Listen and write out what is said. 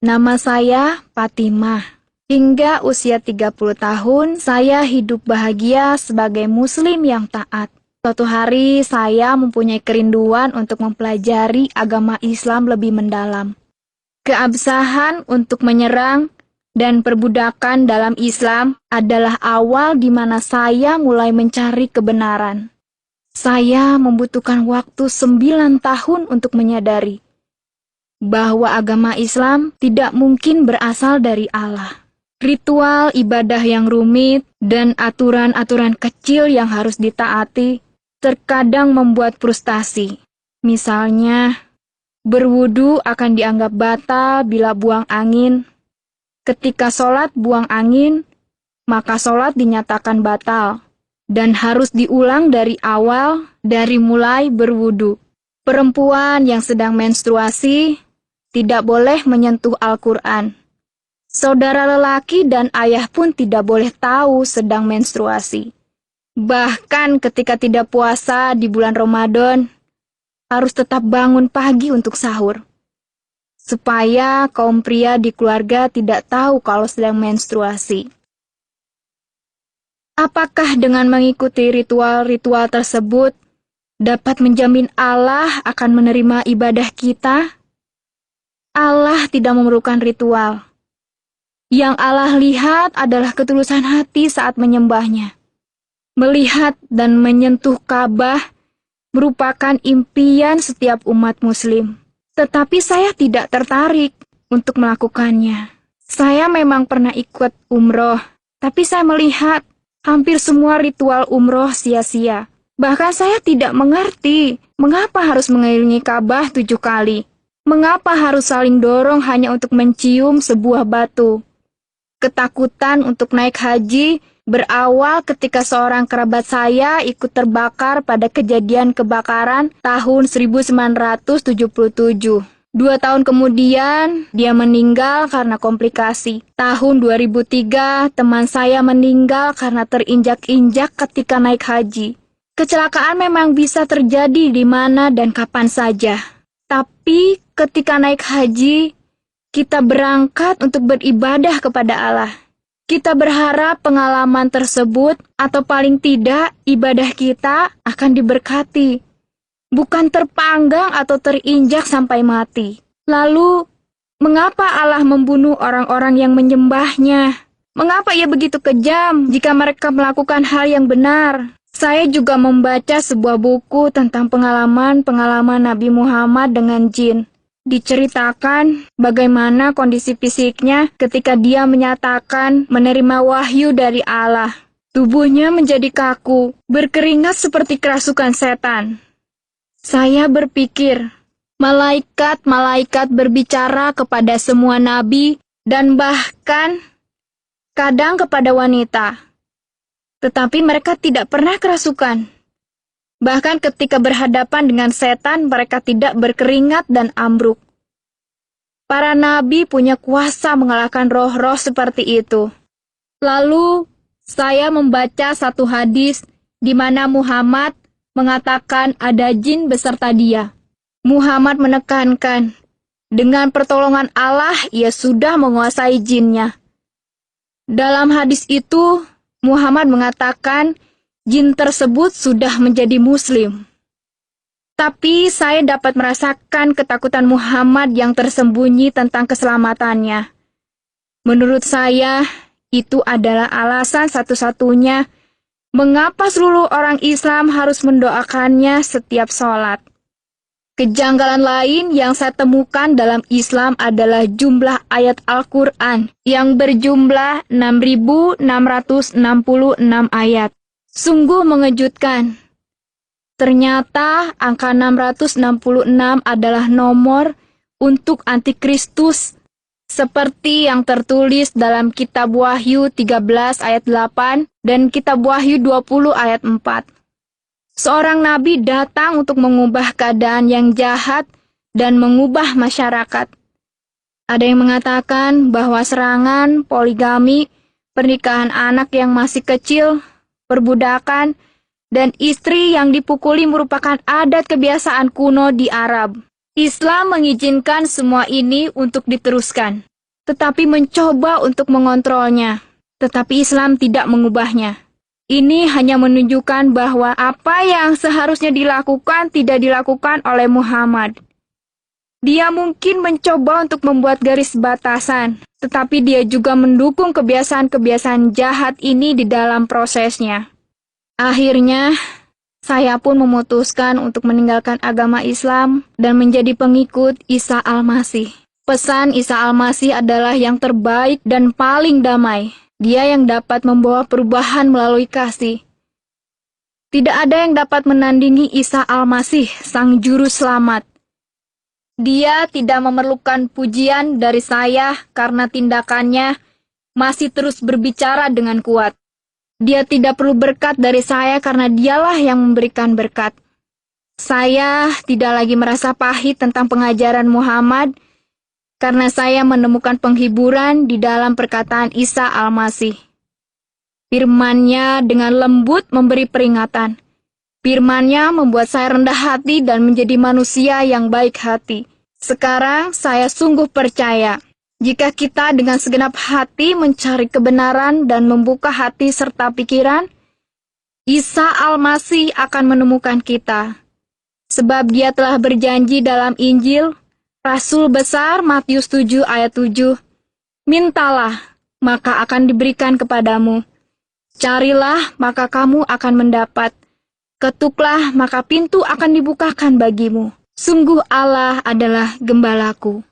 Nama saya Fatimah. Hingga usia 30 tahun, saya hidup bahagia sebagai muslim yang taat. Suatu hari, saya mempunyai kerinduan untuk mempelajari agama Islam lebih mendalam. Keabsahan untuk menyerang dan perbudakan dalam Islam adalah awal di mana saya mulai mencari kebenaran. Saya membutuhkan waktu 9 tahun untuk menyadari bahwa agama Islam tidak mungkin berasal dari Allah. Ritual ibadah yang rumit dan aturan-aturan kecil yang harus ditaati terkadang membuat frustasi. Misalnya, berwudu akan dianggap batal bila buang angin. Ketika sholat buang angin, maka sholat dinyatakan batal dan harus diulang dari awal, dari mulai berwudu. Perempuan yang sedang menstruasi tidak boleh menyentuh Al-Quran. Saudara lelaki dan ayah pun tidak boleh tahu sedang menstruasi. Bahkan ketika tidak puasa di bulan Ramadan, harus tetap bangun pagi untuk sahur, supaya kaum pria di keluarga tidak tahu kalau sedang menstruasi. Apakah dengan mengikuti ritual-ritual tersebut dapat menjamin Allah akan menerima ibadah kita? Allah tidak memerlukan ritual. Yang Allah lihat adalah ketulusan hati saat menyembahnya. Melihat dan menyentuh Ka'bah merupakan impian setiap umat muslim. Tetapi saya tidak tertarik untuk melakukannya. Saya memang pernah ikut umroh, tapi saya melihat hampir semua ritual umroh sia-sia. Bahkan saya tidak mengerti mengapa harus mengelilingi Ka'bah 7 kali. Mengapa harus saling dorong hanya untuk mencium sebuah batu? Ketakutan untuk naik haji berawal ketika seorang kerabat saya ikut terbakar pada kejadian kebakaran tahun 1977. 2 tahun kemudian, dia meninggal karena komplikasi. Tahun 2003, teman saya meninggal karena terinjak-injak ketika naik haji. Kecelakaan memang bisa terjadi di mana dan kapan saja. Tapi ketika naik haji, kita berangkat untuk beribadah kepada Allah. Kita berharap pengalaman tersebut atau paling tidak ibadah kita akan diberkati, bukan terpanggang atau terinjak sampai mati. Lalu, mengapa Allah membunuh orang-orang yang menyembahnya? Mengapa ia begitu kejam jika mereka melakukan hal yang benar? Saya juga membaca sebuah buku tentang pengalaman-pengalaman Nabi Muhammad dengan jin. Diceritakan bagaimana kondisi fisiknya ketika dia menyatakan menerima wahyu dari Allah. Tubuhnya menjadi kaku, berkeringat seperti kerasukan setan. Saya berpikir, malaikat-malaikat berbicara kepada semua nabi dan bahkan kadang kepada wanita. Tetapi mereka tidak pernah kerasukan. Bahkan ketika berhadapan dengan setan, mereka tidak berkeringat dan ambruk. Para nabi punya kuasa mengalahkan roh-roh seperti itu. Lalu, saya membaca satu hadis di mana Muhammad mengatakan ada jin beserta dia. Muhammad menekankan, dengan pertolongan Allah, ia sudah menguasai jinnya. Dalam hadis itu, Muhammad mengatakan jin tersebut sudah menjadi muslim. Tapi saya dapat merasakan ketakutan Muhammad yang tersembunyi tentang keselamatannya. Menurut saya, itu adalah alasan satu-satunya mengapa seluruh orang Islam harus mendoakannya setiap sholat. Kejanggalan lain yang saya temukan dalam Islam adalah jumlah ayat Al-Quran yang berjumlah 6.666 ayat. Sungguh mengejutkan. Ternyata angka 666 adalah nomor untuk antikristus, seperti yang tertulis dalam kitab Wahyu 13 ayat 8 dan kitab Wahyu 20 ayat 4. Seorang nabi datang untuk mengubah keadaan yang jahat dan mengubah masyarakat. Ada yang mengatakan bahwa serangan, poligami, pernikahan anak yang masih kecil, perbudakan, dan istri yang dipukuli merupakan adat kebiasaan kuno di Arab. Islam mengizinkan semua ini untuk diteruskan. tetapi mencoba untuk mengontrolnya. Tetapi Islam tidak mengubahnya. Ini hanya menunjukkan bahwa apa yang seharusnya dilakukan tidak dilakukan oleh Muhammad. Dia mungkin mencoba untuk membuat garis batasan, tetapi dia juga mendukung kebiasaan-kebiasaan jahat ini di dalam prosesnya. Akhirnya, saya pun memutuskan untuk meninggalkan agama Islam dan menjadi pengikut Isa Al-Masih. Pesan Isa Al-Masih adalah yang terbaik dan paling damai. Dia yang dapat membawa perubahan melalui kasih. Tidak ada yang dapat menandingi Isa Al-Masih, Sang Juru Selamat. Dia tidak memerlukan pujian dari saya karena tindakannya masih terus berbicara dengan kuat. Dia tidak perlu berkat dari saya karena dialah yang memberikan berkat. Saya tidak lagi merasa pahit tentang pengajaran Muhammad, karena saya menemukan penghiburan di dalam perkataan Isa Al-Masih. Firman-Nya dengan lembut memberi peringatan. Firman-Nya membuat saya rendah hati dan menjadi manusia yang baik hati. Sekarang saya sungguh percaya, jika kita dengan segenap hati mencari kebenaran dan membuka hati serta pikiran, Isa Al-Masih akan menemukan kita. Sebab Dia telah berjanji dalam Injil, Rasul besar Matius 7 ayat 7, mintalah, maka akan diberikan kepadamu. Carilah, maka kamu akan mendapat. Ketuklah, maka pintu akan dibukakan bagimu. Sungguh Allah adalah gembalaku.